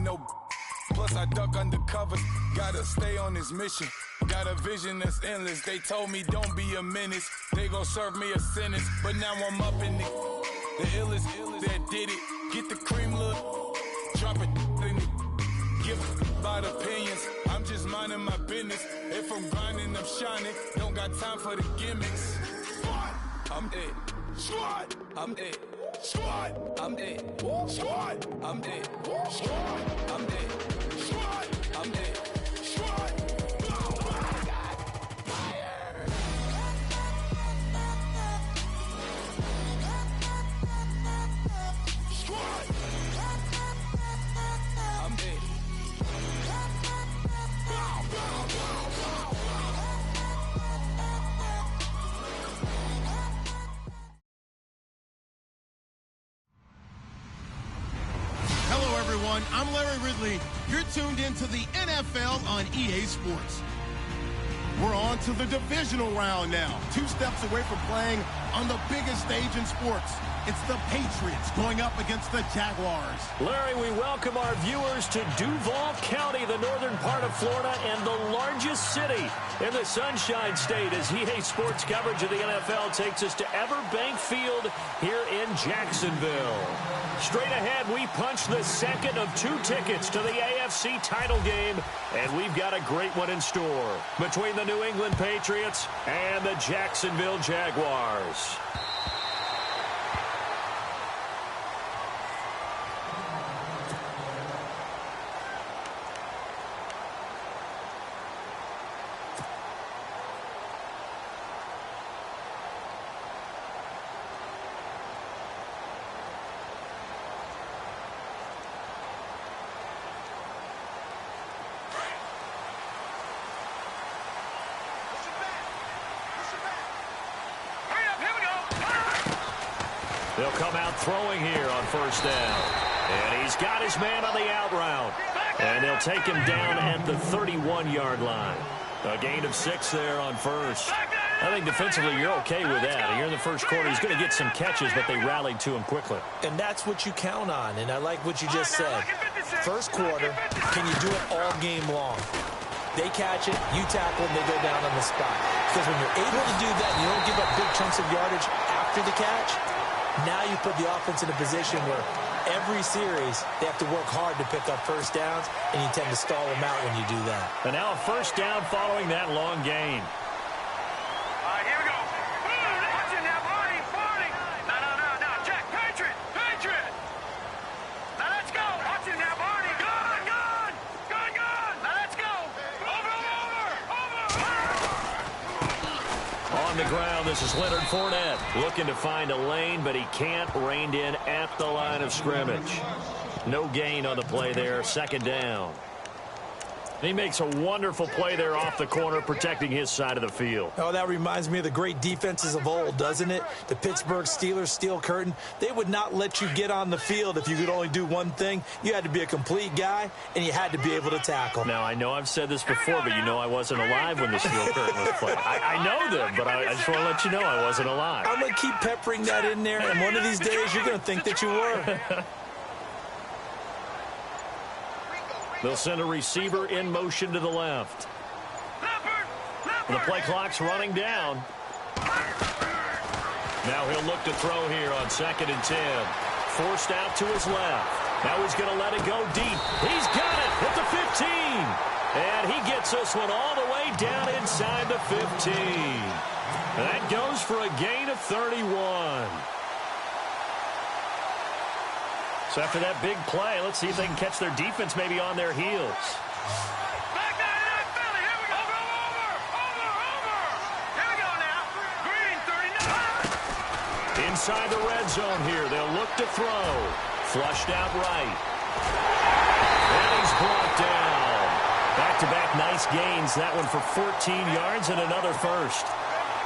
no. Plus I duck undercover. Gotta stay on this mission. Got a vision that's endless. They told me don't be a menace. They gon' serve me a sentence. But now I'm up in it. The illest that did it. Get the cream look. Drop it in it. Give about opinions. I'm just minding my business. If I'm grinding, I'm shining. Don't got time for the gimmicks. I'm it. Squad. I'm it. Squad. I'm it. Squad. I'm it. Squad. I'm it. Squad. I'm it. Squad. Oh my God. Fire. Squad. I'm it. Hello, everyone. I'm Larry Ridley. You're tuned into the NFL on EA Sports. We're on to the divisional round now. 2 steps away from playing on the biggest stage in sports. It's the Patriots going up against the Jaguars. Larry, we welcome our viewers to Duval County, the northern part of Florida, and the largest city in the Sunshine State, as EA Sports coverage of the NFL takes us to Everbank Field here in Jacksonville. Straight ahead, we punch the second of 2 tickets to the AFC title game, and we've got a great one in store between the New England Patriots and the Jacksonville Jaguars. They'll come out throwing here on first down. And he's got his man on the out route. And they'll take him down at the 31-yard line. A gain of 6 there on first. I think defensively you're okay with that. Here in the first quarter, he's going to get some catches, but they rallied to him quickly. And that's what you count on, and I like what you just said. First quarter, can you do it all game long? They catch it, you tackle, and they go down on the spot. Because when you're able to do that, you don't give up big chunks of yardage after the catch. Now you put the offense in a position where every series they have to work hard to pick up first downs, and you tend to stall them out when you do that. And now a first down following that long gain. All right, here we go. Watch it now, Barney. No, Jack, Patriot. Now let's go. Watch it now, Barney. Gun. Now let's go. Over. On the ground, this is Leonard Fournette looking to find a lane, but he can't. Reined in at the line of scrimmage. No gain on the play there. Second down. He makes a wonderful play there off the corner, protecting his side of the field. Oh, that reminds me of the great defenses of old, doesn't it? The Pittsburgh Steelers, Steel Curtain, they would not let you get on the field if you could only do one thing. You had to be a complete guy, and you had to be able to tackle. Now, I know I've said this before, but you know I wasn't alive when the Steel Curtain was played. I know them, but I just want to let you know I wasn't alive. I'm going to keep peppering that in there, and one of these days you're going to think that you were. They'll send a receiver in motion to the left. The play clock's running down. Now he'll look to throw here on 2nd and 10. Forced out to his left. Now he's going to let it go deep. He's got it at the 15. And he gets this one all the way down inside the 15. That goes for a gain of 31. So after that big play, let's see if they can catch their defense maybe on their heels. Back down in that belly. Here we go. Over. Here we go now. Green, 39. Inside the red zone here. They'll look to throw. Flushed out right. And he's brought down. Back-to-back nice gains. That one for 14 yards and another first.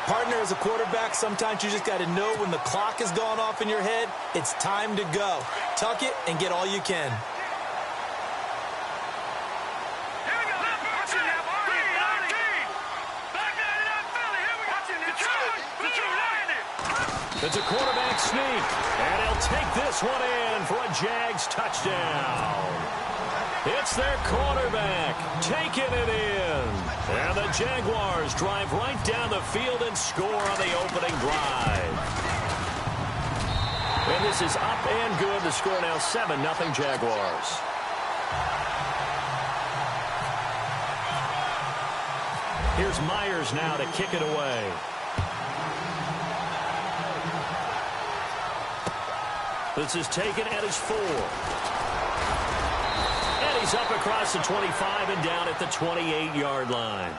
Partner, as a quarterback, sometimes you just got to know when the clock has gone off in your head, it's time to go. Tuck it and get all you can. Here we go. Watch it now, Barney. Back down in that belly. Here we go. Watch it. Detroit. It's a quarterback sneak. And he'll take this one in for a Jags touchdown. It's their quarterback taking it in. And the Jaguars drive right down the field and score on the opening drive. And this is up and good. The score now 7-0 Jaguars. Here's Myers now to kick it away. This is taken at his 4. And he's up across the 25 and down at the 28-yard line.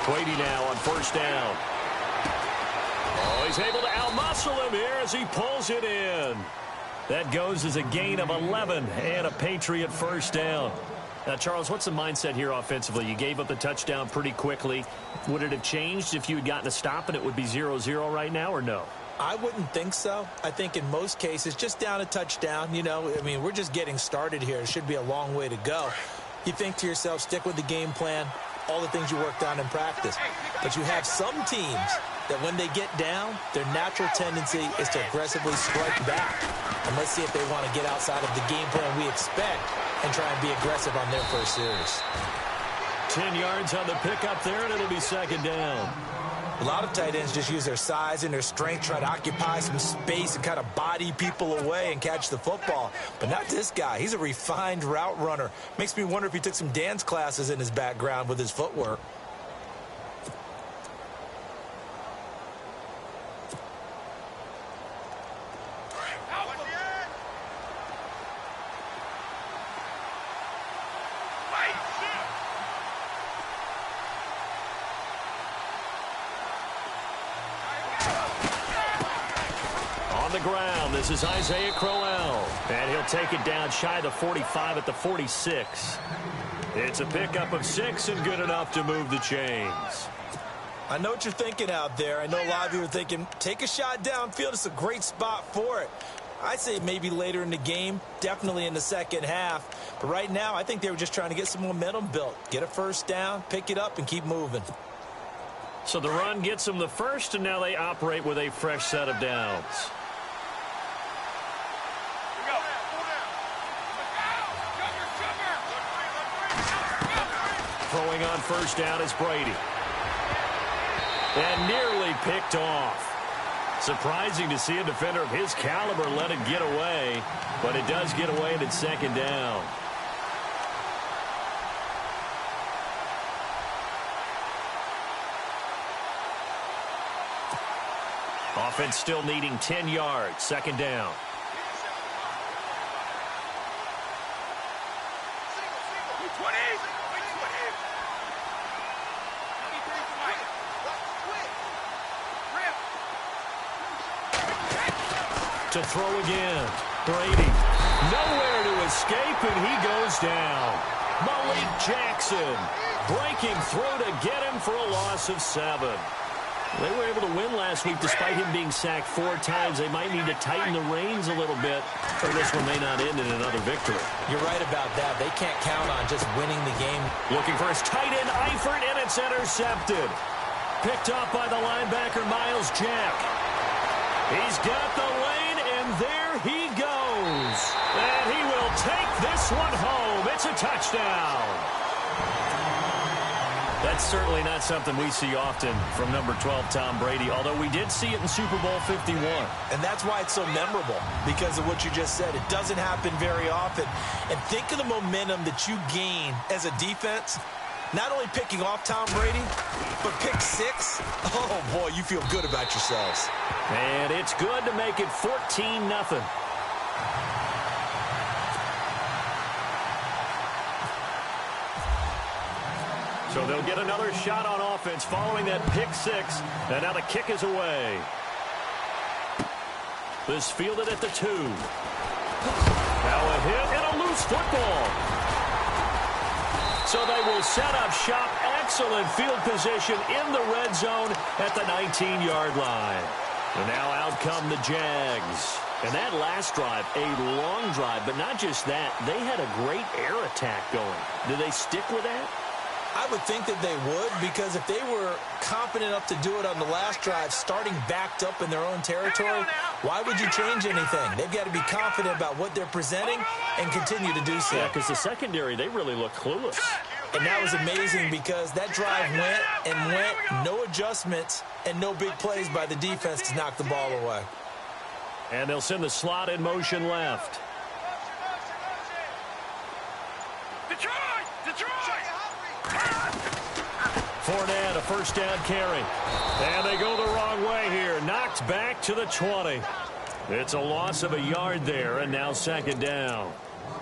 Brady now on first down. Oh, he's able to outmuscle him here as he pulls it in. That goes as a gain of 11 and a Patriot first down. Now, Charles, what's the mindset here offensively? You gave up the touchdown pretty quickly. Would it have changed if you had gotten a stop and it would be 0-0 right now, or no? I wouldn't think so. I think in most cases, just down a touchdown, you know, I mean, we're just getting started here. It should be a long way to go. You think to yourself, stick with the game plan, all the things you worked on in practice. But you have some teams that when they get down, their natural tendency is to aggressively strike back. And let's see if they want to get outside of the game plan we expect and try and be aggressive on their first series. 10 yards on the pickup there, and it'll be second down. A lot of tight ends just use their size and their strength, try to occupy some space and kind of body people away and catch the football. But not this guy. He's a refined route runner. Makes me wonder if he took some dance classes in his background with his footwork. Ground. This is Isaiah Crowell, and he'll take it down shy of the 45 at the 46. It's a pickup of 6 and good enough to move the chains. I know what you're thinking out there. I know a lot of you are thinking, take a shot downfield. It's a great spot for it. I'd say maybe later in the game, definitely in the second half. But right now, I think they were just trying to get some momentum built. Get a first down, pick it up, and keep moving. So the run gets them the first, and now they operate with a fresh set of downs. Throwing on first down is Brady. And nearly picked off. Surprising to see a defender of his caliber let it get away, but it does get away and it's second down. Offense still needing 10 yards, second down. To throw again. Brady. Nowhere to escape, and he goes down. Malik Jackson breaking through to get him for a loss of 7. They were able to win last week despite him being sacked 4 times. They might need to tighten the reins a little bit, or this one may not end in another victory. You're right about that. They can't count on just winning the game. Looking for his tight end, Eifert, and it's intercepted. Picked up by the linebacker, Miles Jack. He's got the lane, and there he goes. And he will take this one home. It's a touchdown. That's certainly not something we see often from number 12, Tom Brady, although we did see it in Super Bowl 51. And that's why it's so memorable, because of what you just said. It doesn't happen very often. And think of the momentum that you gain as a defense. Not only picking off Tom Brady, but pick 6. Oh, boy, you feel good about yourselves. And it's good to make it 14-0. So they'll get another shot on offense following that pick 6. And now the kick is away. This fielded at the 2. Now a hit and a loose football. So they will set up shop. Excellent field position in the red zone at the 19-yard line. And now out come the Jags. And that last drive, a long drive, but not just that. They had a great air attack going. Do they stick with that? I would think that they would, because if they were confident enough to do it on the last drive, starting backed up in their own territory, why would you change anything? They've got to be confident about what they're presenting and continue to do so. Yeah, because the secondary, they really look clueless. And that was amazing because that drive went and went, no adjustments and no big plays by the defense to knock the ball away. And they'll send the slot in motion left. Fournette, a first down carry. And they go the wrong way here. Knocked back to the 20. It's a loss of a yard there, and now second down.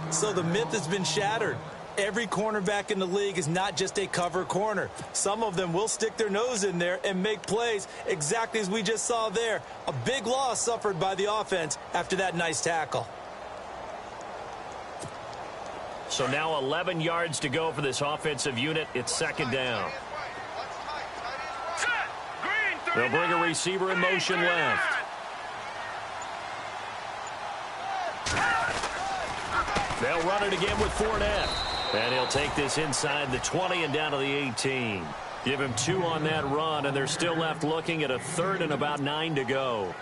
So the myth has been shattered. Every cornerback in the league is not just a cover corner. Some of them will stick their nose in there and make plays exactly as we just saw there. A big loss suffered by the offense after that nice tackle. So now 11 yards to go for this offensive unit. It's second down. They'll bring a receiver in motion left. They'll run it again with Fournette. And he'll take this inside the 20 and down to the 18. Give him 2 on that run, and they're still left looking at a third and about 9 to go.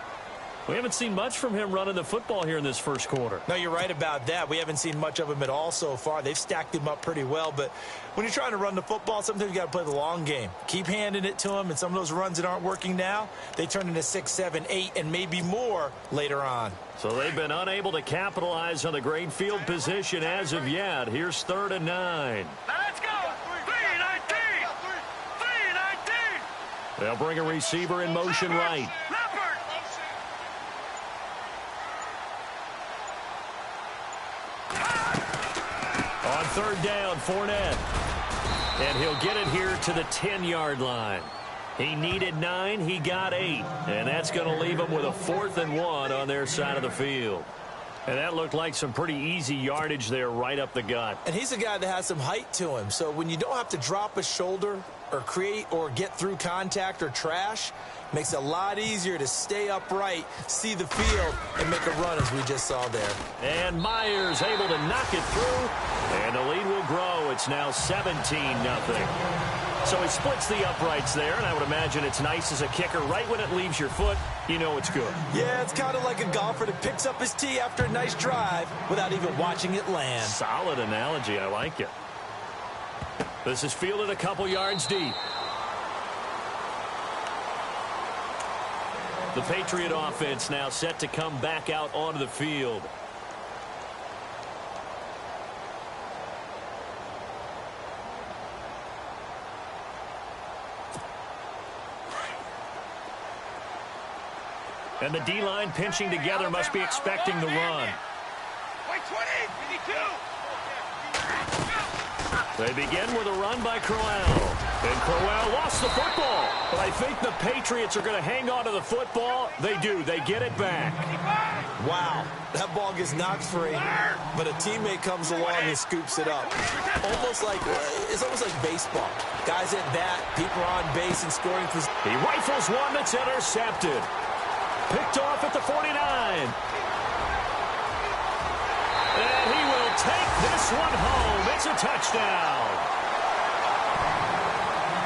We haven't seen much from him running the football here in this first quarter. No, you're right about that. We haven't seen much of him at all so far. They've stacked him up pretty well, but when you're trying to run the football, sometimes you got to play the long game. Keep handing it to him, and some of those runs that aren't working now, they turn into 6, 7, 8, and maybe more later on. So they've been unable to capitalize on the great field position as of yet. Here's 3rd and 9. Now let's go. 3-19. 3-19. They'll bring a receiver in motion right. On 3rd down, Fournette. And he'll get it here to the 10-yard line. He needed 9, he got 8. And that's going to leave him with a 4th and 1 on their side of the field. And that looked like some pretty easy yardage there right up the gut. And he's a guy that has some height to him. So when you don't have to drop a shoulder or create or get through contact or trash, makes it a lot easier to stay upright, see the field, and make a run as we just saw there. And Myers able to knock it through. And the lead will grow. It's now 17-0. So he splits the uprights there, and I would imagine it's nice as a kicker. Right when it leaves your foot, you know it's good. Yeah, it's kind of like a golfer that picks up his tee after a nice drive without even watching it land. Solid analogy. I like it. This is fielded a couple yards deep. The Patriot offense now set to come back out onto the field. And the D-line pinching together must be expecting the run. Wait, 20, 52. They begin with a run by Crowell. And Crowell lost the football. But I think the Patriots are going to hang on to the football. They do. They get it back. Wow. That ball gets knocked free, but a teammate comes along and scoops it up. It's almost like baseball. Guys at bat, people are on base and scoring. He rifles one that's intercepted. Picked off at the 49. And he will take this one home. It's a touchdown.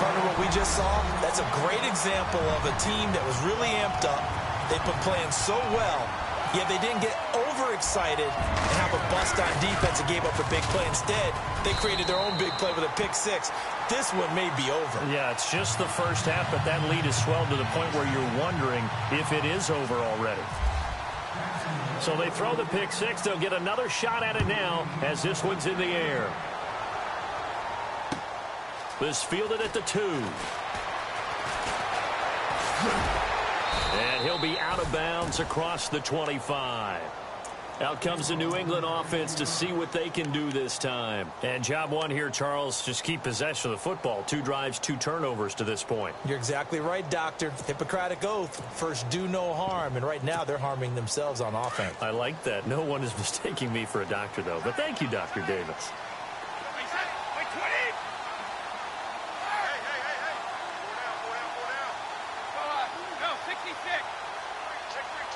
Partner, what we just saw, that's a great example of a team that was really amped up. They've been playing so well, yet they didn't get overexcited and have a bust on defense and gave up a big play. Instead, they created their own big play with a pick six. This one may be over. Yeah, it's just the first half, but that lead has swelled to the point where you're wondering if it is over already. So they throw the pick six. They'll get another shot at it now as this one's in the air. This fielded at the 2. And he'll be out of bounds across the 25. Out comes the New England offense to see what they can do this time. And job one here, Charles, just keep possession of the football. 2 drives, 2 turnovers to this point. You're exactly right, Doctor. Hippocratic oath. First, do no harm. And right now, they're harming themselves on offense. I like that. No one is mistaking me for a doctor, though. But thank you, Dr. Davis. Wait, No, 66. Check 3.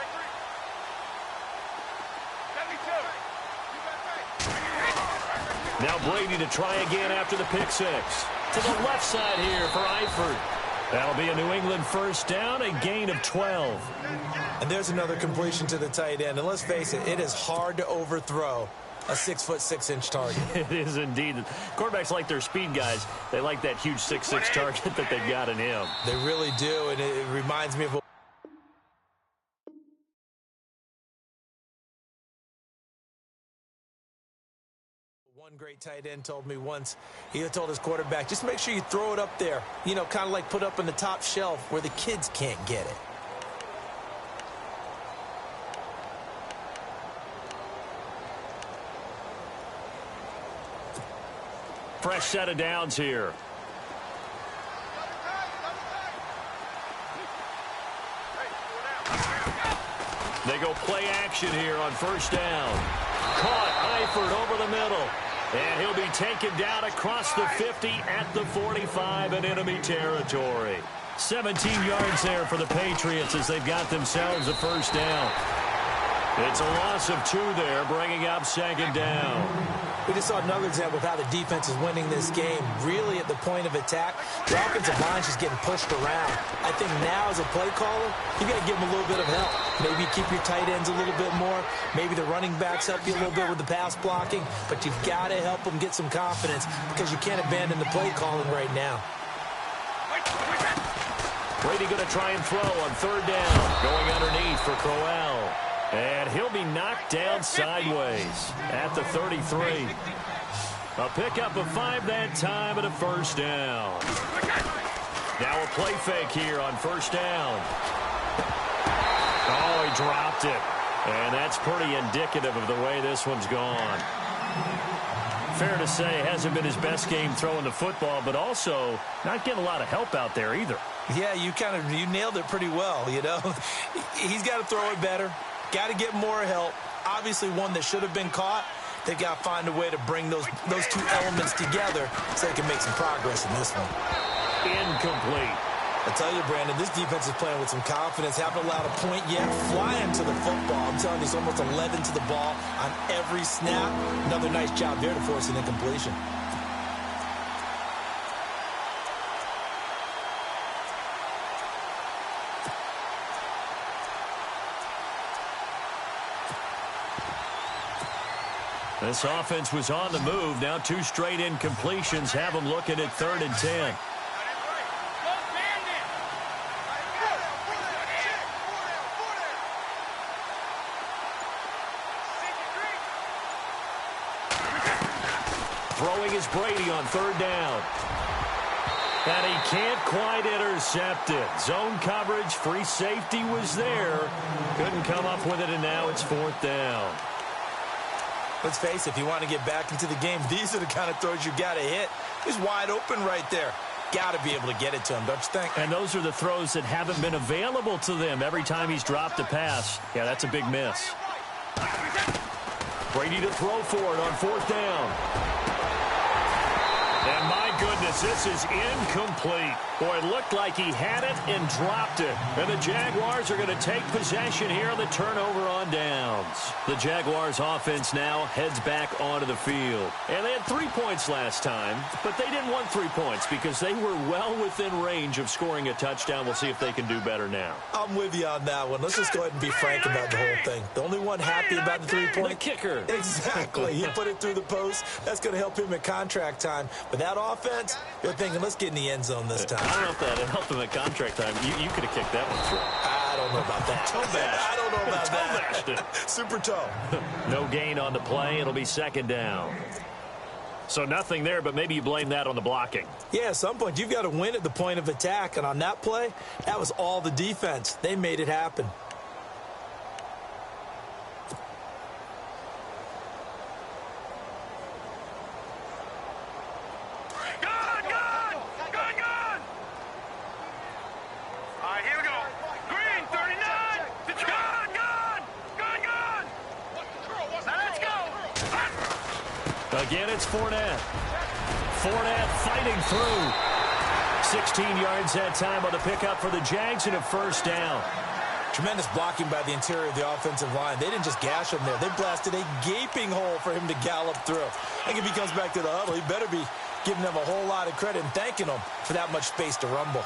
72. Now Brady to try again after the pick six. To the left side here for Eifert. That'll be a New England first down, a gain of 12. And there's another completion to the tight end. And let's face it, it is hard to overthrow a 6'6" target. It is indeed. Quarterbacks like their speed guys. They like that huge 6'6" target that they've got in him. They really do, and it reminds me of one great tight end told me once. He told his quarterback, just make sure you throw it up there. You know, kind of like put up in the top shelf where the kids can't get it. Fresh set of downs here. They go play action here on first down. Caught Eifert over the middle. And he'll be taken down across the 50 at the 45 in enemy territory. 17 yards there for the Patriots as they've got themselves a first down. It's a loss of 2 there, bringing up second down. We just saw another example of how the defense is winning this game. Really at the point of attack, the offensive line's just getting pushed around. I think now as a play caller, you got to give them a little bit of help. Maybe keep your tight ends a little bit more. Maybe the running backs help you a little bit with the pass blocking. But you've got to help them get some confidence because you can't abandon the play calling right now. Brady going to try and throw on third down. Going underneath for Crowell. And he'll be knocked down sideways at the 33. A pickup of 5 that time and a first down. Now a play fake here on first down. Oh, he dropped it. And that's pretty indicative of the way this one's gone. Fair to say, hasn't been his best game throwing the football, but also not getting a lot of help out there either. Yeah, you nailed it pretty well, you know. He's got to throw it better. Got to get more help. Obviously one that should have been caught. They've got to find a way to bring those two elements together so they can make some progress in this one. Incomplete. I tell you, Brandon, this defense is playing with some confidence. Haven't allowed a point yet. Flying to the football. I'm telling you, it's almost 11 to the ball on every snap. Another nice job there to force an incompletion. This offense was on the move. Now 2 straight incompletions have them looking at 3rd and 10. Throwing is Brady on 3rd down. And he can't quite intercept it. Zone coverage, free safety was there. Couldn't come up with it, and now it's 4th down. Let's face it, if you want to get back into the game, these are the kind of throws you got to hit. He's wide open right there. Got to be able to get it to him, don't you think? And those are the throws that haven't been available to them every time he's dropped a pass. Yeah, that's a big miss. Brady to throw for it on 4th down. And my goodness, this is incomplete. Boy, it looked like he had it and dropped it. And the Jaguars are going to take possession here on the turnover on downs. The Jaguars offense now heads back onto the field. And they had 3 points last time, but they didn't want 3 points because they were well within range of scoring a touchdown. We'll see if they can do better now. I'm with you on that one. Let's just go ahead and be frank about the whole thing. The only one happy about the 3-point? The kicker. Exactly. He put it through the post. That's going to help him at contract time. But that offense, they're thinking, let's get in the end zone this time. I don't know if that helped him at contract time. You could have kicked that one through. I don't know about that. Toe bash. I don't know about toe bashed that. It. Super toe. No gain on the play. It'll be 2nd down. So nothing there, but maybe you blame that on the blocking. Yeah, at some point, you've got to win at the point of attack. And on that play, that was all the defense. They made it happen. Again, it's Fournette. Fournette fighting through. 16 yards that time on the pickup for the Jags and a first down. Tremendous blocking by the interior of the offensive line. They didn't just gash him there. They blasted a gaping hole for him to gallop through. I think if he comes back to the huddle, he better be giving them a whole lot of credit and thanking them for that much space to rumble.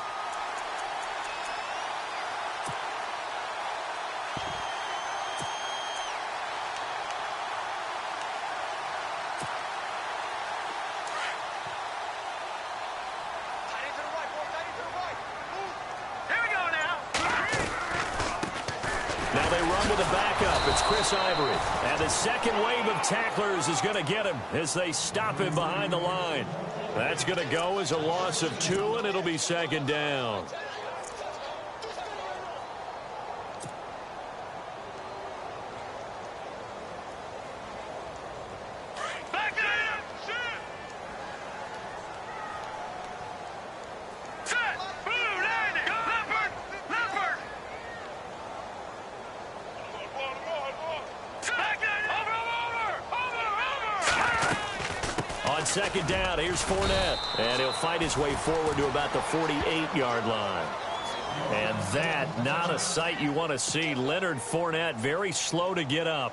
And the second wave of tacklers is going to get him as they stop him behind the line. That's going to go as a loss of 2, and it'll be second down. Second down, here's Fournette, and he'll fight his way forward to about the 48-yard line. And that, not a sight you want to see. Leonard Fournette very slow to get up.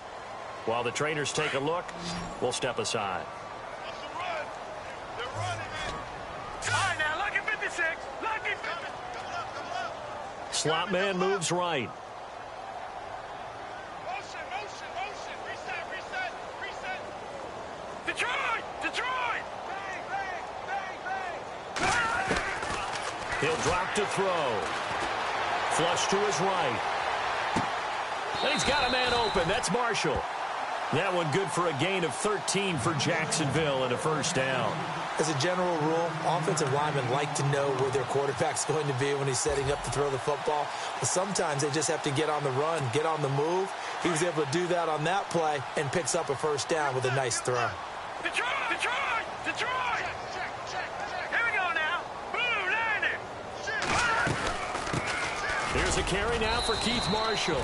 While the trainers take a look, we'll step aside. Slot man moves right. He'll drop to throw. Flush to his right. And he's got a man open. That's Marshall. That one good for a gain of 13 for Jacksonville and a first down. As a general rule, offensive linemen like to know where their quarterback's going to be when he's setting up to throw the football. But sometimes they just have to get on the run, get on the move. He was able to do that on that play and picks up a first down with a nice throw. Detroit! Here we go now. Blue landing. Here's a carry now for Keith Marshall.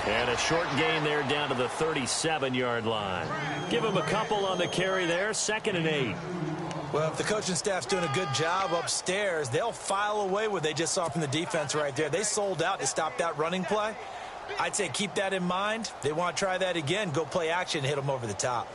And a short gain there down to the 37-yard line. Give him a couple on the carry there, 2nd and 8. Well, if the coaching staff's doing a good job upstairs, they'll file away what they just saw from the defense right there. They sold out to stop that running play. I'd say keep that in mind. They want to try that again. Go play action, hit them over the top.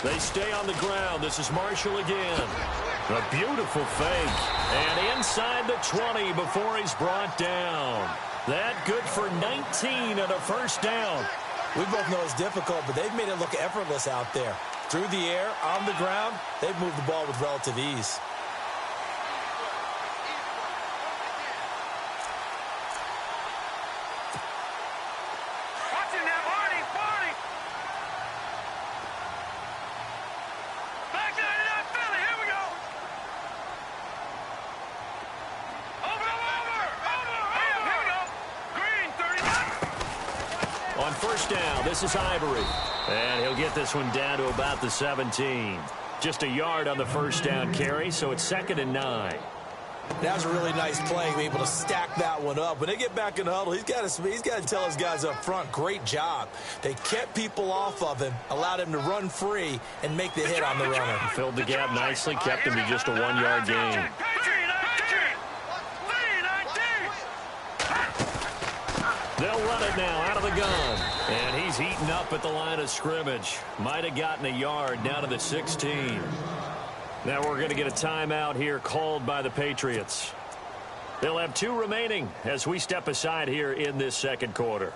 They stay on the ground. This is Marshall again. A beautiful fake. And inside the 20 before he's brought down. That good for 19 and a first down. We both know it's difficult, but they've made it look effortless out there. Through the air, on the ground, they've moved the ball with relative ease. This is Ivory, and he'll get this one down to about the 17. Just a yard on the first down carry, so it's 2nd and 9. That was a really nice play, able to stack that one up. When they get back in the huddle, he's got to tell his guys up front, great job. They kept people off of him, allowed him to run free, and make the hit on the runner. He filled the gap nicely, kept him to just a 1-yard gain. They'll run it now out of the gun. And he's heating up at the line of scrimmage. Might have gotten a yard down to the 16. Now we're going to get a timeout here called by the Patriots. They'll have 2 remaining as we step aside here in this second quarter.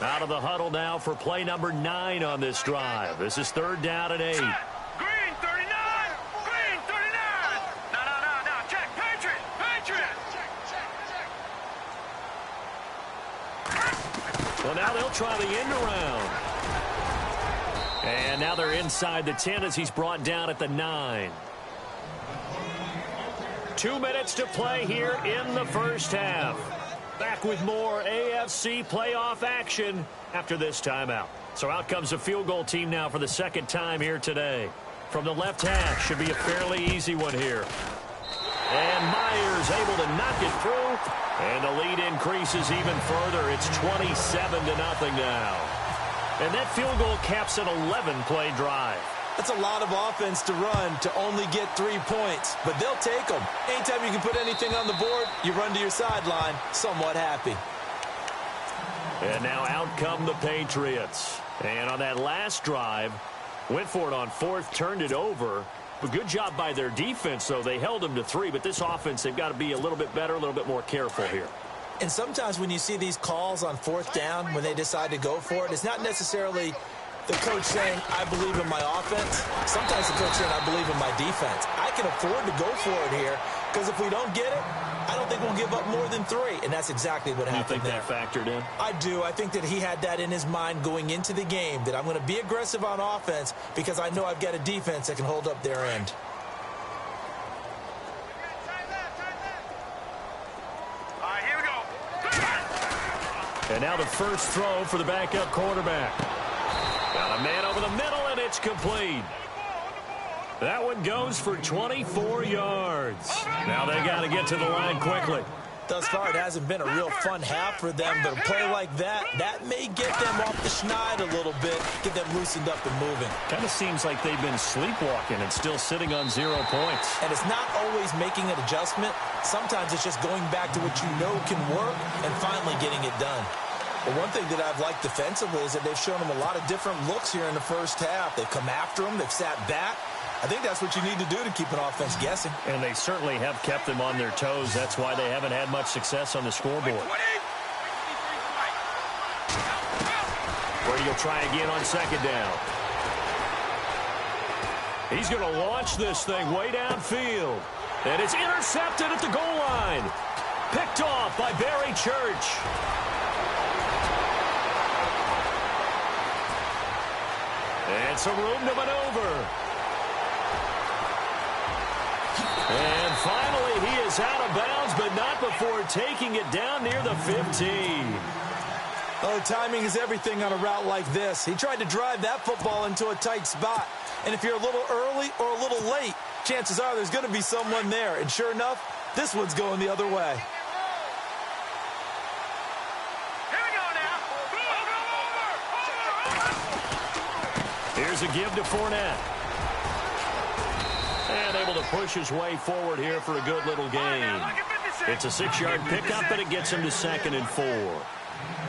Out of the huddle now for play number 9 on this drive. This is 3rd down and 8. Well, now they'll try the end around. And now they're inside the 10 as he's brought down at the 9. 2 minutes to play here in the first half. Back with more AFC playoff action after this timeout. So out comes the field goal team now for the second time here today. From the left hash, should be a fairly easy one here. And Myers able to knock it through. And the lead increases even further. It's 27-0 now. And that field goal caps an 11-play drive. That's a lot of offense to run to only get 3 points, but they'll take them. Anytime you can put anything on the board, you run to your sideline, somewhat happy. And now out come the Patriots. And on that last drive, went for it on fourth, turned it over. But good job by their defense, though. They held them to 3, but this offense, they've got to be a little bit better, a little bit more careful here. And sometimes when you see these calls on fourth down, when they decide to go for it, it's not necessarily the coach saying, I believe in my offense. Sometimes the coach saying, I believe in my defense. I can afford to go for it here because if we don't get it, I don't think we'll give up more than 3. And that's exactly what happened there. You think that factored in? I do. I think that he had that in his mind going into the game, that I'm going to be aggressive on offense because I know I've got a defense that can hold up their end. All right, here we go. And now the first throw for the backup quarterback. Got a man over the middle, and it's complete. That one goes for 24 yards. Now they got to get to the line quickly. Thus far, it hasn't been a real fun half for them, but a play like that may get them off the schneid a little bit, get them loosened up and moving. Kind of seems like they've been sleepwalking and still sitting on 0 points. And it's not always making an adjustment. Sometimes it's just going back to what you know can work and finally getting it done. But one thing that I've liked defensively is that they've shown them a lot of different looks here in the first half. They've come after them. They've sat back. I think that's what you need to do to keep an offense guessing. And they certainly have kept them on their toes. That's why they haven't had much success on the scoreboard. Brady will try again on second down. He's going to launch this thing way downfield. And it's intercepted at the goal line. Picked off by Barry Church. And some room to maneuver. And finally, he is out of bounds, but not before taking it down near the 15. Oh, timing is everything on a route like this. He tried to drive that football into a tight spot. And if you're a little early or a little late, chances are there's going to be someone there. And sure enough, this one's going the other way. Here we go now. Over. Here's a give to Fournette. And able to push his way forward here for a good little gain. It's a 6-yard pickup, but it gets him to 2nd and 4.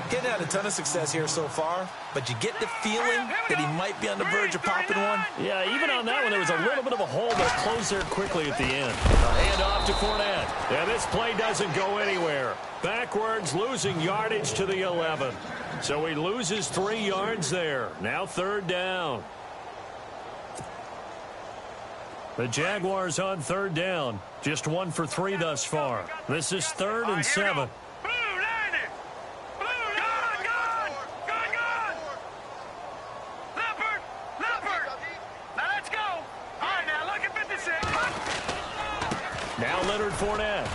Getting had a ton of success here so far, but you get the feeling that he might be on the verge of popping one. Yeah, even on that one, there was a little bit of a hole that closed there quickly at the end. A handoff to Fournette. And this play doesn't go anywhere. Backwards, losing yardage to the 11. So he loses 3 yards there. Now 3rd down. The Jaguars on 3rd down. Just 1 for 3 thus far. This is 3rd and 7. Now Leonard Fournette.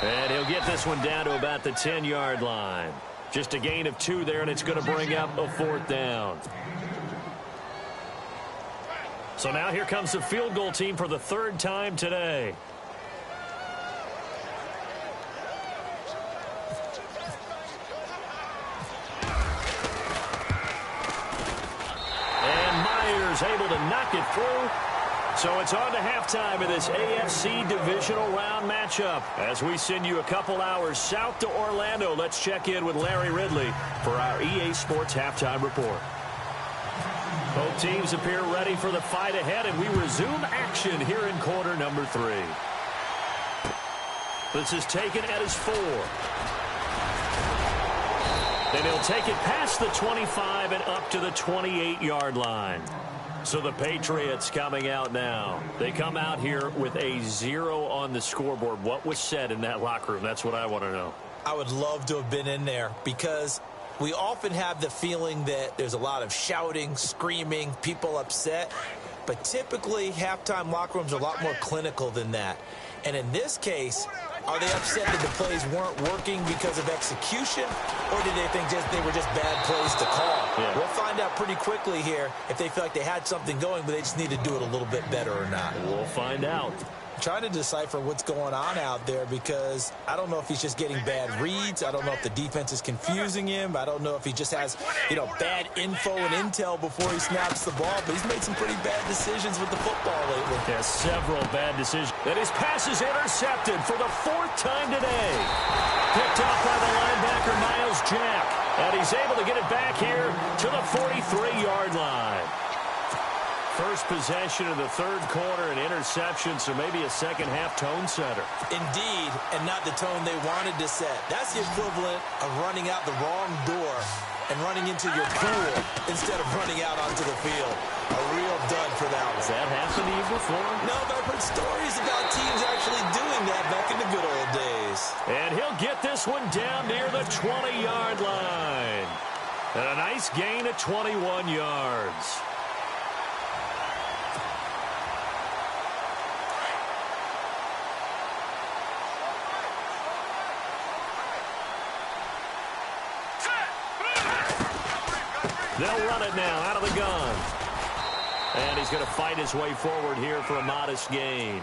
And he'll get this one down to about the 10-yard line. Just a gain of 2 there, and it's going to bring up a 4th down. So now here comes the field goal team for the 3rd time today. And Myers able to knock it through. So it's on to halftime of this AFC divisional round matchup. As we send you a couple hours south to Orlando, let's check in with Larry Ridley for our EA Sports Halftime Report. Both teams appear ready for the fight ahead, and we resume action here in quarter number 3. This is taken at his 4. Then he'll take it past the 25 and up to the 28-yard line. So the Patriots coming out now. They come out here with a 0 on the scoreboard. What was said in that locker room? That's what I want to know. I would love to have been in there because we often have the feeling that there's a lot of shouting, screaming, people upset. But typically, halftime locker rooms are a lot more clinical than that. And in this case, Are they upset that the plays weren't working because of execution, or did they think they were just bad plays to call? Yeah. We'll find out pretty quickly here if they feel like they had something going, but they just need to do it a little bit better or not. We'll find out. I'm trying to decipher what's going on out there because I don't know if he's just getting bad reads. I don't know if the defense is confusing him. I don't know if he just has, bad info and intel before he snaps the ball, but he's made some pretty bad decisions with the football lately. Yeah, several bad decisions. And his pass is intercepted for the 4th time today. Picked up by the linebacker, Miles Jack. And he's able to get it back here to the 43-yard line. First possession of the 3rd quarter, an interception, so maybe a second-half tone setter. Indeed, and not the tone they wanted to set. That's the equivalent of running out the wrong door and running into your pool instead of running out onto the field. A real dud for that one. Has that happened to you before? No, but I've heard stories about teams actually doing that back in the good old days. And he'll get this one down near the 20-yard line. And a nice gain of 21 yards. They'll run it now out of the gun. And he's going to fight his way forward here for a modest gain.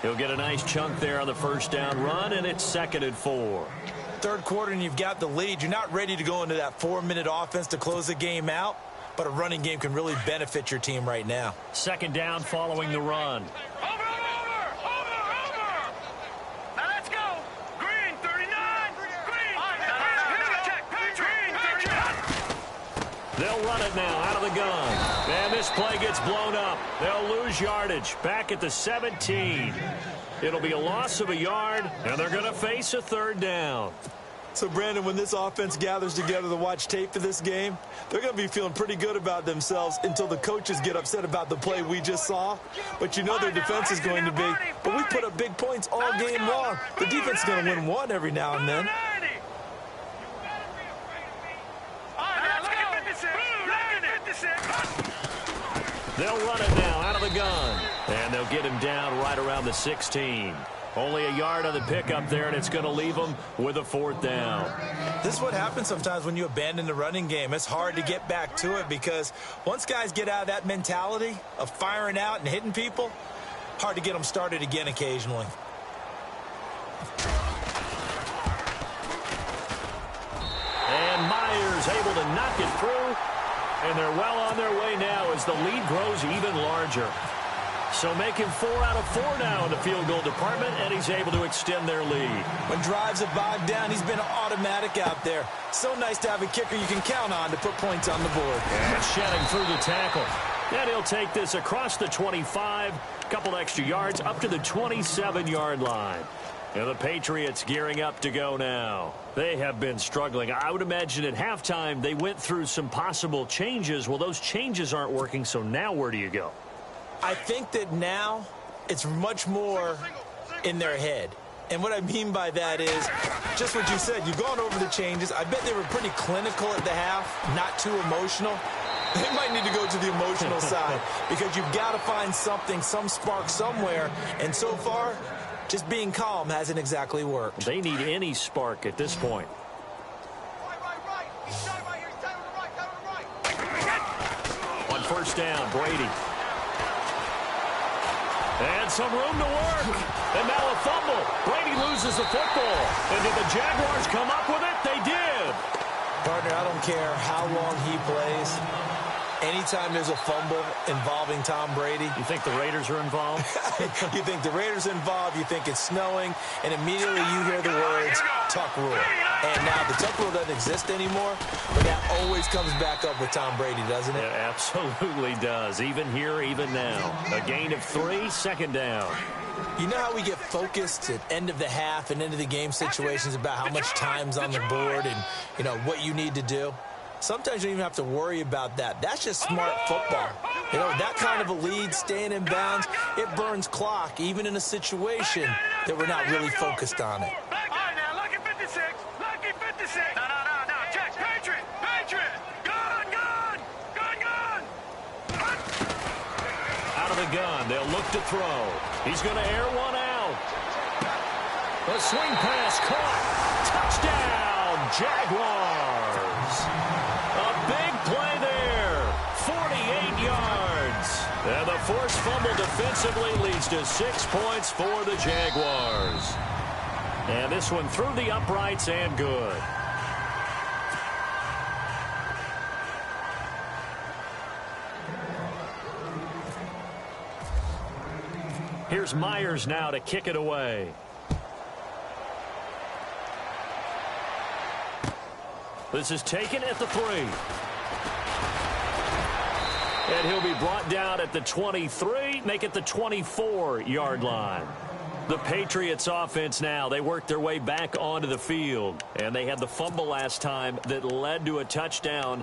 He'll get a nice chunk there on the first down run, and it's 2nd and 4. 3rd quarter, and you've got the lead. You're not ready to go into that 4-minute offense to close the game out, but a running game can really benefit your team right now. 2nd down following the run. They'll run it now out of the gun. And this play gets blown up. They'll lose yardage back at the 17. It'll be a loss of a yard, and they're going to face a 3rd down. So, Brandon, when this offense gathers together to watch tape for this game, they're going to be feeling pretty good about themselves until the coaches get upset about the play we just saw. But you know their defense is going to be, but we put up big points all game long. The defense is going to win one every now and then. They'll run it now out of the gun. And they'll get him down right around the 16. Only a yard on the pickup there, and it's going to leave them with a 4th down. This is what happens sometimes when you abandon the running game. It's hard to get back to it because once guys get out of that mentality of firing out and hitting people, hard to get them started again occasionally. And Myers able to knock it through. And they're well on their way now as the lead grows even larger. So making 4 out of 4 now in the field goal department, and he's able to extend their lead. When drives have bogged down, he's been automatic out there. So nice to have a kicker you can count on to put points on the board. And shedding through the tackle. And he'll take this across the 25, a couple extra yards up to the 27-yard line. And the Patriots gearing up to go now. They have been struggling. I would imagine at halftime they went through some possible changes. Well, those changes aren't working, so now where do you go? I think that now it's much more in their head. And what I mean by that is just what you said. You've gone over the changes. I bet they were pretty clinical at the half, not too emotional. They might need to go to the emotional side because you've got to find something, some spark somewhere. And so far, just being calm hasn't exactly worked. They need any spark at this point. On first down, Brady. And some room to work. And now a fumble. Brady loses the football. And did the Jaguars come up with it? They did. Partner, I don't care how long he plays. Anytime there's a fumble involving Tom Brady. You think the Raiders are involved? You think the Raiders are involved, you think it's snowing, and immediately you hear the words, Tuck Rule. And now the Tuck Rule doesn't exist anymore, but that always comes back up with Tom Brady, doesn't it? It absolutely does, even here, even now. A gain of 3, 2nd down. You know how we get focused at end of the half and end of the game situations about how much time's on the board and, you know, what you need to do? Sometimes you don't even have to worry about that. That's just smart football. You know, that kind of a lead, staying in bounds, it burns clock, even in a situation that we're not really focused on it. All right, now, lucky 56. Lucky 56. No. Check. Patriot. Gun. Out of the gun. They'll look to throw. He's going to air one out. A swing pass caught. Touchdown, Jaguars. A big play there. 48 yards. And the forced fumble defensively leads to 6 points for the Jaguars. And this one through the uprights and good. Here's Myers now to kick it away. This is taken at the 3. And he'll be brought down at the 23, make it the 24-yard line. The Patriots offense now, they worked their way back onto the field. And they had the fumble last time that led to a touchdown.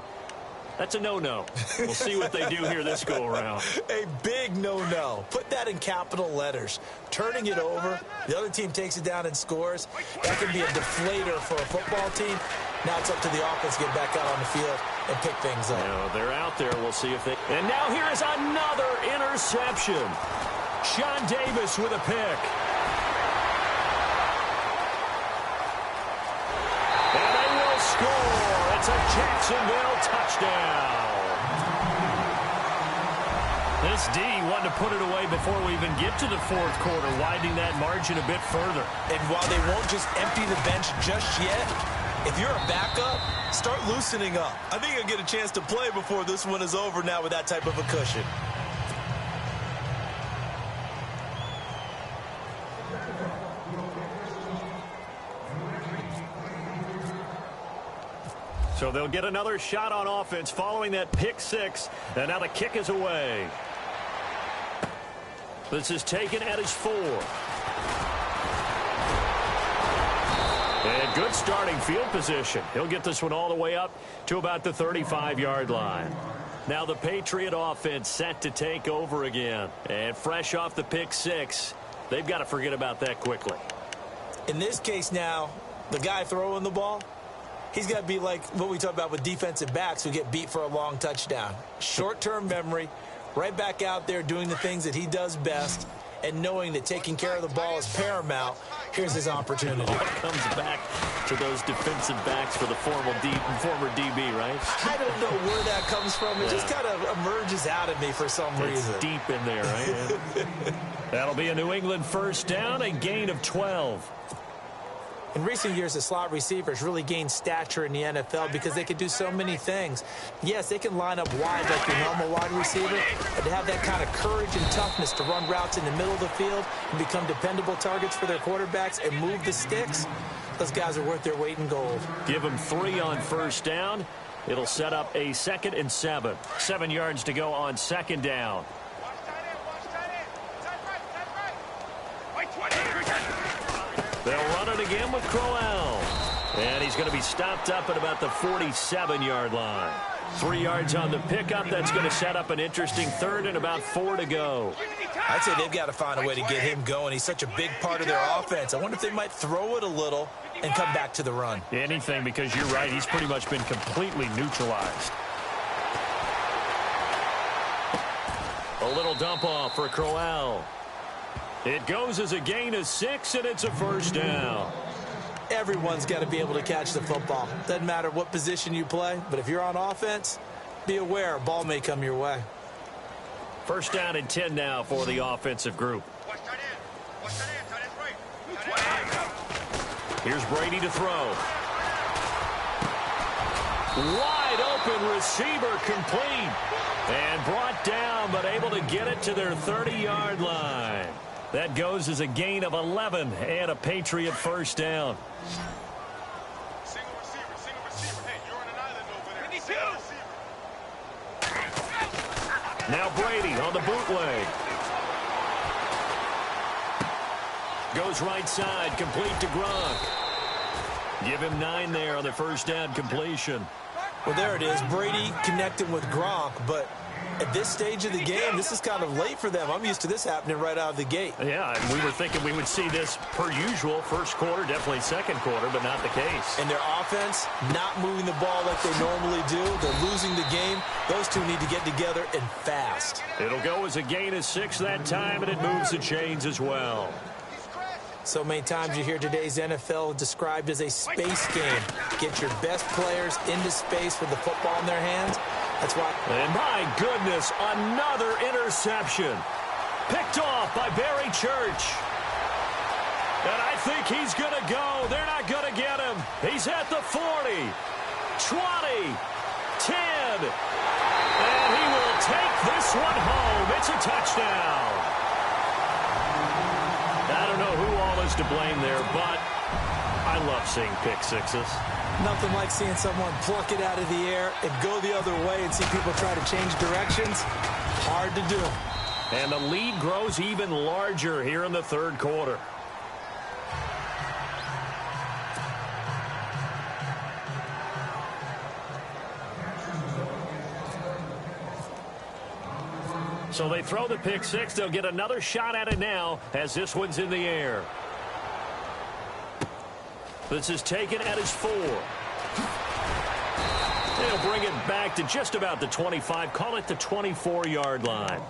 That's a no-no. We'll see what they do here this go-around. A big no-no. Put that in capital letters. Turning it over, the other team takes it down and scores. That can be a deflator for a football team. Now it's up to the offense to get back out on the field and pick things up. Yeah, they're out there. We'll see if they... And now here is another interception. Sean Davis with a pick. And they will score. It's a Jacksonville touchdown. This D wanted to put it away before we even get to the fourth quarter, widening that margin a bit further. And while they won't just empty the bench just yet, if you're a backup, start loosening up. I think you'll get a chance to play before this one is over now with that type of a cushion. So they'll get another shot on offense following that pick 6. And now the kick is away. This is taken at his 4. And good starting field position. He'll get this one all the way up to about the 35-yard line. Now the Patriot offense set to take over again. And fresh off the pick 6, they've got to forget about that quickly. In this case now, the guy throwing the ball, he's got to be like what we talk about with defensive backs who get beat for a long touchdown. Short-term memory, right back out there doing the things that he does best, and knowing that taking care of the ball is paramount. Here's his opportunity. It comes back to those defensive backs for the former DB, right? I don't know where that comes from. It just kind of emerges out of me for some reason. It's deep in there, right? That'll be a New England first down, a gain of 12. In recent years, the slot receivers really gained stature in the NFL because they can do so many things. Yes, they can line up wide like your normal wide receiver, but to have that kind of courage and toughness to run routes in the middle of the field and become dependable targets for their quarterbacks and move the sticks, those guys are worth their weight in gold. Give them 3 on first down. It'll set up a 2nd and 7. 7 yards to go on 2nd down. They'll run it again with Crowell. And he's going to be stopped up at about the 47-yard line. 3 yards on the pickup. That's going to set up an interesting 3rd and about 4 to go. I'd say they've got to find a way to get him going. He's such a big part of their offense. I wonder if they might throw it a little and come back to the run. Anything, because you're right. He's pretty much been completely neutralized. A little dump off for Crowell. It goes as a gain of 6, and it's a first down. Everyone's got to be able to catch the football. Doesn't matter what position you play, but if you're on offense, be aware a ball may come your way. First down and 10 now for the offensive group. Here's Brady to throw. Wide open receiver complete. And brought down, but able to get it to their 30-yard line. That goes as a gain of 11 and a Patriot first down. Single receiver. Hey, you're on an island over there. Single receiver. Now Brady on the bootleg. Goes right side, complete to Gronk. Give him 9 there on the first down completion. Well, there it is. Brady connecting with Gronk, but at this stage of the game, this is kind of late for them. I'm used to this happening right out of the gate. Yeah, and we were thinking we would see this per usual. First quarter, definitely second quarter, but not the case. And their offense not moving the ball like they normally do. They're losing the game. Those two need to get together and fast. It'll go as a gain of 6 that time, and it moves the chains as well. So many times you hear today's NFL described as a space game. Get your best players into space with the football in their hands. That's why. And my goodness, another interception. Picked off by Barry Church. And I think he's going to go. They're not going to get him. He's at the 40, 20, 10. And he will take this one home. It's a touchdown. I don't know who all is to blame there, but I love seeing pick sixes. Nothing like seeing someone pluck it out of the air and go the other way and see people try to change directions. Hard to do. And the lead grows even larger here in the third quarter. So they throw the pick six. They'll get another shot at it now as this one's in the air. This is taken at his 4. They'll bring it back to just about the 25. Call it the 24-yard line.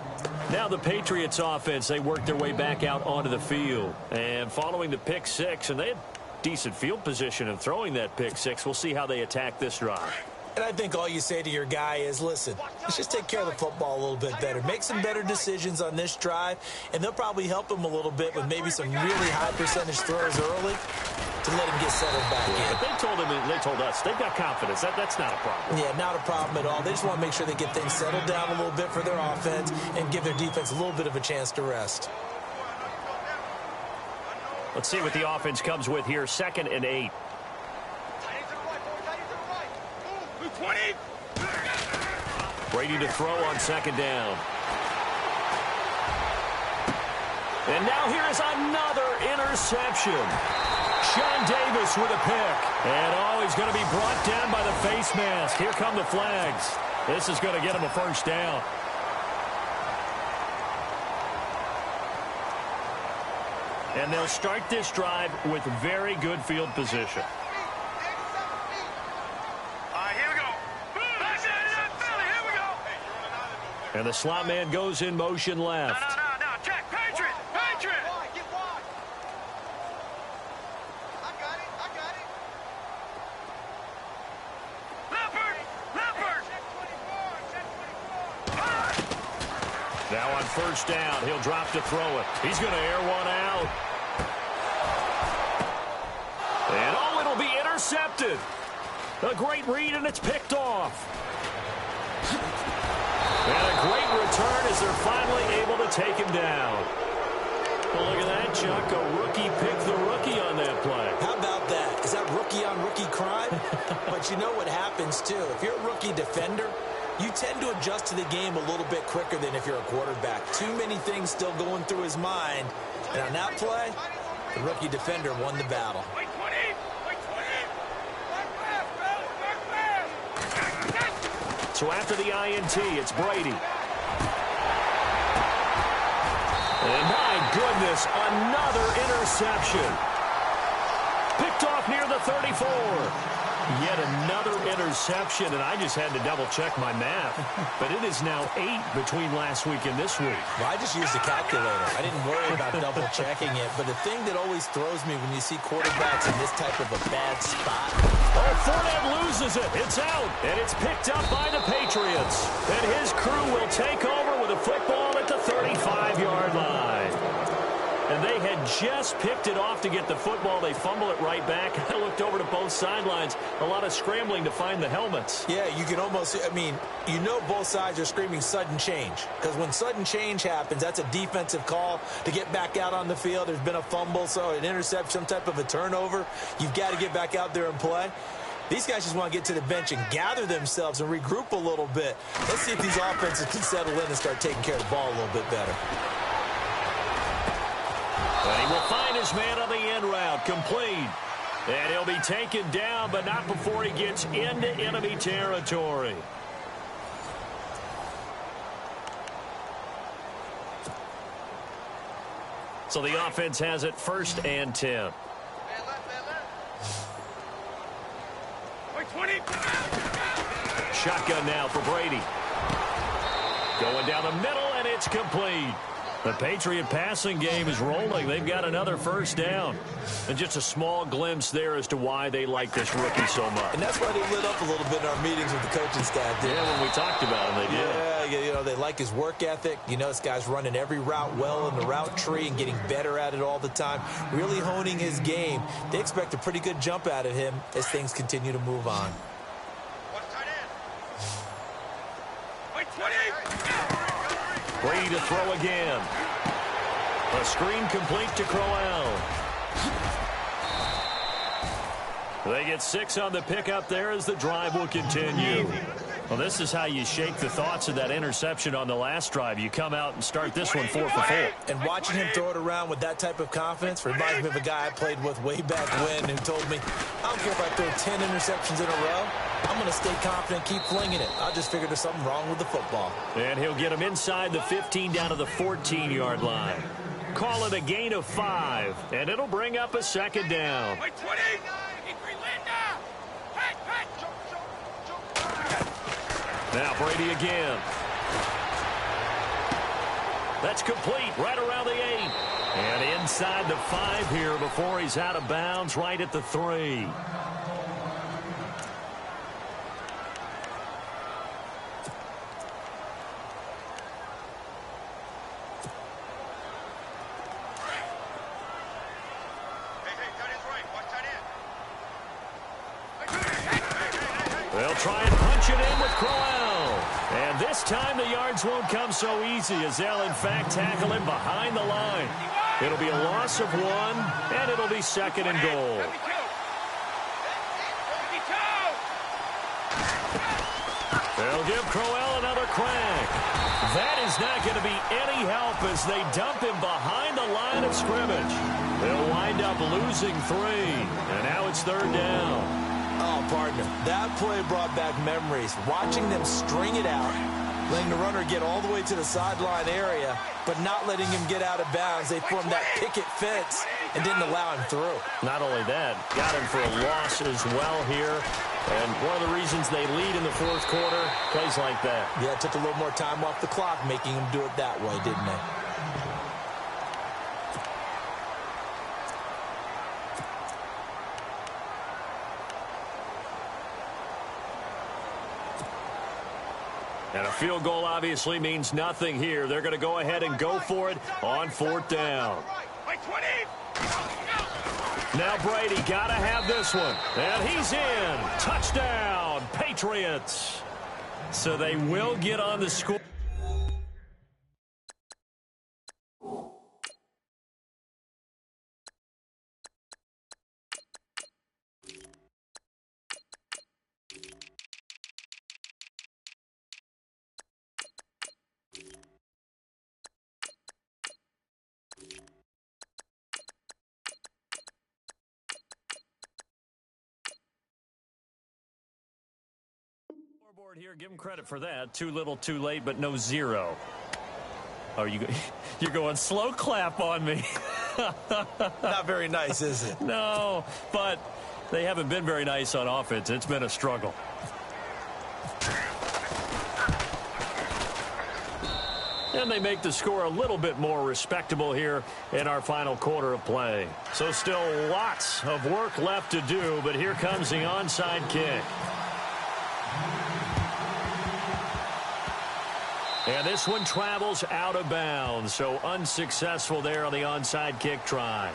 Now the Patriots offense, they work their way back out onto the field. And following the pick six, and they had decent field position in throwing that pick six. We'll see how they attack this drive. And I think all you say to your guy is, listen, let's just take care of the football a little bit better. Make some better decisions on this drive, and they'll probably help him a little bit with maybe some really high percentage throws early to let him get settled back in. But they told us they've got confidence. That's not a problem. Yeah, not a problem at all. They just want to make sure they get things settled down a little bit for their offense and give their defense a little bit of a chance to rest. Let's see what the offense comes with here. 2nd and 8. Brady to throw on 2nd down. And now here is another interception. Sean Davis with a pick. And he's going to be brought down by the face mask. Here come the flags. This is going to get him a first down. And they'll start this drive with very good field position. And the slot man goes in motion left. No, check. Patriot! Get wide. I got it. Leopard! Check 24. Now on first down, he'll drop to throw it. He's going to air one out. And it'll be intercepted. A great read, and it's picked off. And a great return as they're finally able to take him down. Well, look at that, Chuck. A rookie picked the rookie on that play. How about that? Is that rookie-on-rookie crime? But you know what happens, too. If you're a rookie defender, you tend to adjust to the game a little bit quicker than if you're a quarterback. Too many things still going through his mind. And on that play, the rookie defender won the battle. So after the INT, it's Brady. And my goodness, another interception. Picked off near the 34. Yet another interception, and I just had to double-check my math. But it is now 8 between last week and this week. Well, I just used a calculator. I didn't worry about double-checking it. But the thing that always throws me when you see quarterbacks in this type of a bad spot. Oh, Fournette loses it. It's out, and it's picked up by the Patriots. And his crew will take over with a football at the 35-yard line. And they had just picked it off to get the football. They fumble it right back. I looked over to both sidelines. A lot of scrambling to find the helmets. Yeah, you can almost, both sides are screaming sudden change. Because when sudden change happens, that's a defensive call to get back out on the field. There's been a fumble, so an interception, some type of a turnover. You've got to get back out there and play. These guys just want to get to the bench and gather themselves and regroup a little bit. Let's see if these offenses can settle in and start taking care of the ball a little bit better. And he will find his man on the end route, complete. And he'll be taken down, but not before he gets into enemy territory. So the offense has it 1st and 10. 20. Shotgun now for Brady. Going down the middle, and it's complete. The Patriot passing game is rolling. They've got another first down. And just a small glimpse there as to why they like this rookie so much. And that's why they lit up a little bit in our meetings with the coaching staff. Yeah, when we talked about him, they did. Yeah, you know, they like his work ethic. You know, this guy's running every route well in the route tree and getting better at it all the time, really honing his game. They expect a pretty good jump out of him as things continue to move on. Brady to throw again. A screen complete to Crowell. They get 6 on the pickup there as the drive will continue. Well, this is how you shake the thoughts of that interception on the last drive. You come out and start this one 4 for 4. And watching him throw it around with that type of confidence reminds me of a guy I played with way back when who told me, I don't care if I throw 10 interceptions in a row. I'm going to stay confident, keep flinging it. I just figured there's something wrong with the football. And he'll get him inside the 15 down to the 14-yard line. Call it a gain of 5, and it'll bring up a second down. Now Brady again. That's complete right around the 8. And inside the 5 here before he's out of bounds right at the 3. They'll try and punch it in with Crowell. And this time the yards won't come so easy as they'll, in fact, tackle him behind the line. It'll be a loss of 1, and it'll be second and goal. They'll give Crowell another crack. That is not going to be any help as they dump him behind the line of scrimmage. They'll wind up losing 3, and now it's 3rd down. Oh, partner, that play brought back memories. Watching them string it out, letting the runner get all the way to the sideline area, but not letting him get out of bounds. They formed that picket fence and didn't allow him through. Not only that, got him for a loss as well here. And one of the reasons they lead in the 4th quarter, plays like that. Yeah, it took a little more time off the clock, making him do it that way, didn't they? And a field goal obviously means nothing here. They're going to go ahead and go for it on 4th down. Now Brady got to have this one. And he's in. Touchdown, Patriots. So they will get on the score. Here, give him credit for that. Too little, too late, but no 0. Oh, you're going slow clap on me. Not very nice, is it? No, but they haven't been very nice on offense. It's been a struggle. And they make the score a little bit more respectable here in our final quarter of play. So still lots of work left to do, but here comes the onside kick. And this one travels out of bounds, so unsuccessful there on the onside kick try.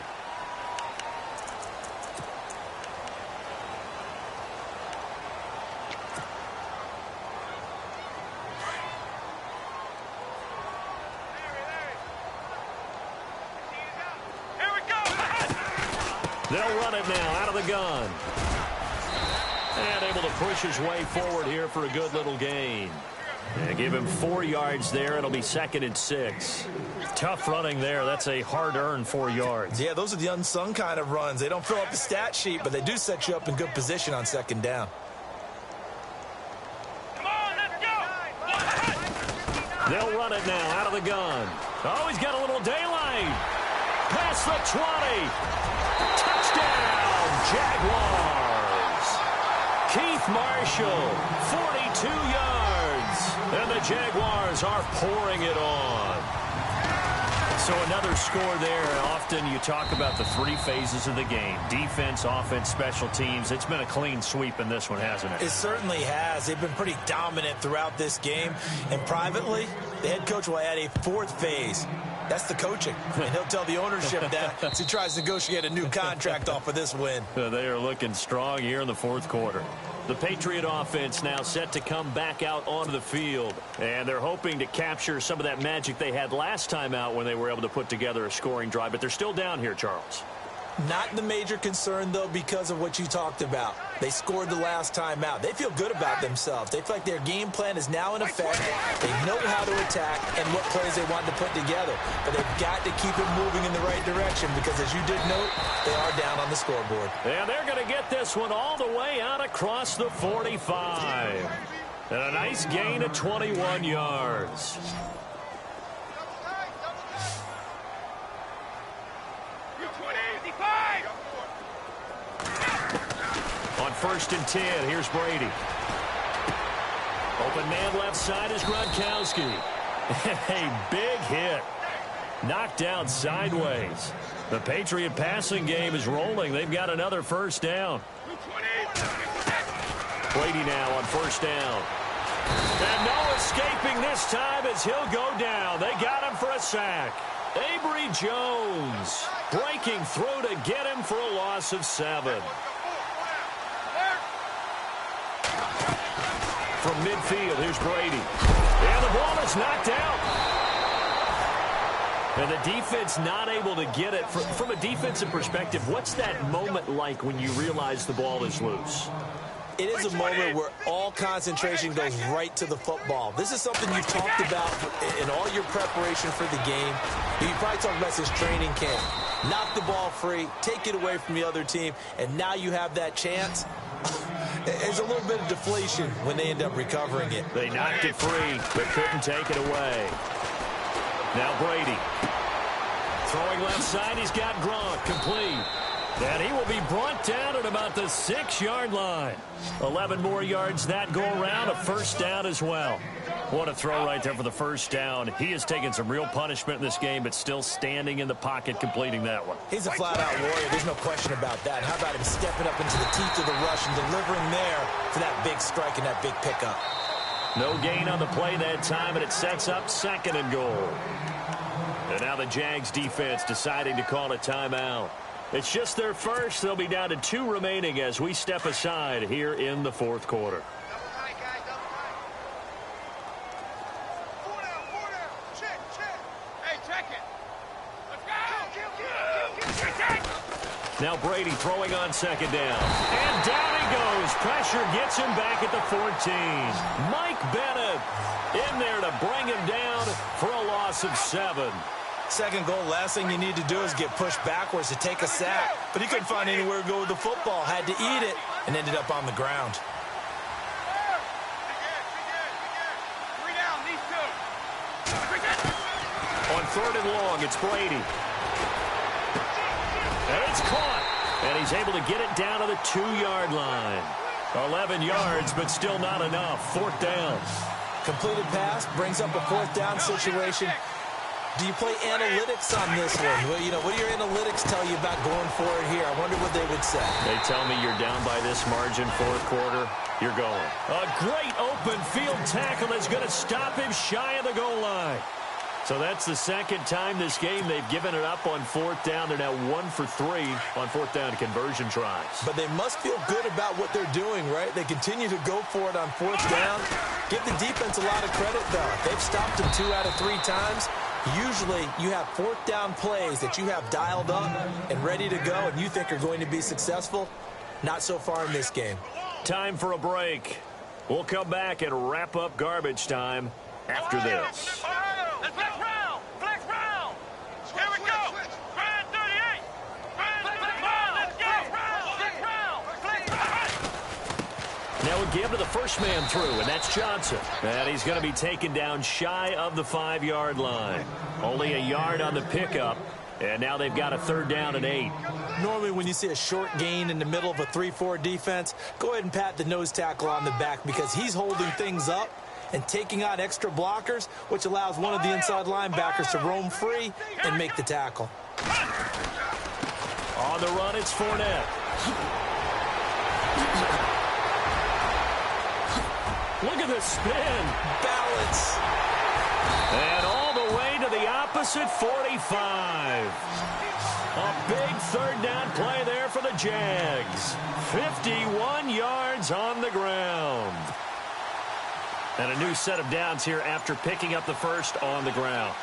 Here we go. They'll run it now out of the gun. And able to push his way forward here for a good little gain. And give him 4 yards there. It'll be 2nd and 6. Tough running there. That's a hard-earned 4 yards. Yeah, those are the unsung kind of runs. They don't fill up the stat sheet, but they do set you up in good position on 2nd down. Come on, let's go. They'll run it now out of the gun. Oh, he's got a little daylight. Past the 20. Touchdown, Jaguars. Keith Marshall, 42 yards. And the Jaguars are pouring it on. So another score there. Often you talk about the three phases of the game: defense, offense, special teams. It's been a clean sweep in this one, hasn't it? It certainly has. They've been pretty dominant throughout this game. And privately, the head coach will add a fourth phase. That's the coaching. And he'll tell the ownership that as he tries to negotiate a new contract off of this win. They are looking strong here in the fourth quarter. The Patriot offense now set to come back out onto the field. And they're hoping to capture some of that magic they had last time out when they were able to put together a scoring drive. But they're still down here, Charles. Not the major concern, though, because of what you talked about. They scored the last time out. They feel good about themselves. They feel like their game plan is now in effect. They know how to attack and what plays they want to put together. But they've got to keep it moving in the right direction because, as you did note, they are down on the scoreboard. And they're going to get this one all the way out across the 45. And a nice gain of 21 yards. On 1st and 10, here's Brady. Open man left side is Gronkowski. A big hit. Knocked down sideways. The Patriot passing game is rolling. They've got another first down. Brady now on 1st down. And no escaping this time as he'll go down. They got him for a sack. Avery Jones breaking through to get him for a loss of 7. From midfield, here's Brady. And the ball is knocked out. And the defense not able to get it. From a defensive perspective, what's that moment like when you realize the ball is loose? It is a moment where all concentration goes right to the football. This is something you've talked about in all your preparation for the game. You probably talked about this training camp. Knock the ball free, take it away from the other team, and now you have that chance. There's a little bit of deflation when they end up recovering it. They knocked it free, but couldn't take it away. Now Brady. Throwing left side, he's got Gronk complete. And he will be brought down at about the 6-yard line. 11 more yards that go around, a first down as well. What a throw right there for the first down. He has taken some real punishment in this game, but still standing in the pocket, completing that one. He's a flat-out warrior. There's no question about that. How about him stepping up into the teeth of the rush and delivering there for that big strike and that big pickup? No gain on the play that time, and it sets up 2nd and goal. And now the Jags defense deciding to call a timeout. It's just their first. They'll be down to 2 remaining as we step aside here in the 4th quarter. Now Brady throwing on 2nd down. And down he goes. Pressure gets him back at the 14. Mike Bennett in there to bring him down for a loss of 7. 2nd goal, last thing you need to do is get pushed backwards to take a sack. But he couldn't find anywhere to go with the football. Had to eat it and ended up on the ground. On 3rd and long, it's Brady. And it's caught. And he's able to get it down to the 2-yard line. 11 yards, but still not enough. 4th down. Completed pass brings up a 4th down situation. Do you play analytics on this one? Well, you know, what do your analytics tell you about going for it here? I wonder what they would say. They tell me you're down by this margin, 4th quarter. You're going. A great open field tackle is going to stop him shy of the goal line. So that's the 2nd time this game they've given it up on 4th down. They're now 1 for 3 on 4th down conversion tries. But they must feel good about what they're doing, right? They continue to go for it on 4th down. Give the defense a lot of credit, though. They've stopped them 2 out of 3 times. Usually you have 4th down plays that you have dialed up and ready to go and you think are going to be successful. Not so far in this game. Time for a break. We'll come back and wrap up garbage time after this. Let's flex round! Flex round! Here we go! Brand 38! Flex round! Let's go! Flex round! Flex round! Now a give to the first man through, and that's Johnson. And he's going to be taken down shy of the 5-yard line. Only a yard on the pickup, and now they've got a 3rd down and 8. Normally when you see a short gain in the middle of a 3-4 defense, go ahead and pat the nose tackle on the back because he's holding things up. and taking on extra blockers, which allows one of the inside linebackers to roam free and make the tackle. On the run, it's Fournette. Look at the spin. Balance. And all the way to the opposite 45. A big third down play there for the Jags. 51 yards on the ground. And a new set of downs here after picking up the first on the ground.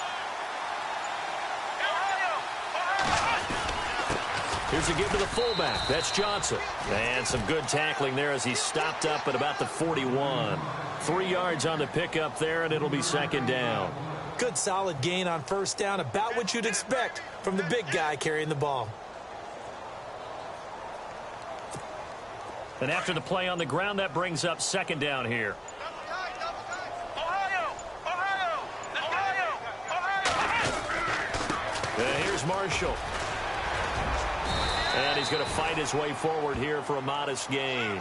Here's a give to the fullback. That's Johnson. And some good tackling there as he stopped up at about the 41. 3 yards on the pickup there, and it'll be second down. Good solid gain on first down, about what you'd expect from the big guy carrying the ball. And after the play on the ground, that brings up second down here. And here's Marshall. And he's going to fight his way forward here for a modest gain.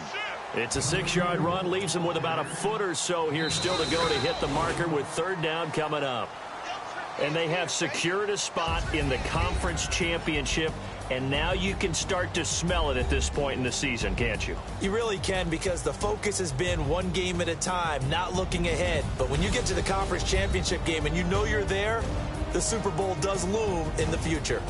It's a 6-yard run, leaves him with about a foot or so here still to go to hit the marker with third down coming up. And they have secured a spot in the conference championship, and now you can start to smell it at this point in the season, can't you? You really can, because the focus has been one game at a time, not looking ahead. But when you get to the conference championship game and you know you're there, the Super Bowl does loom in the future.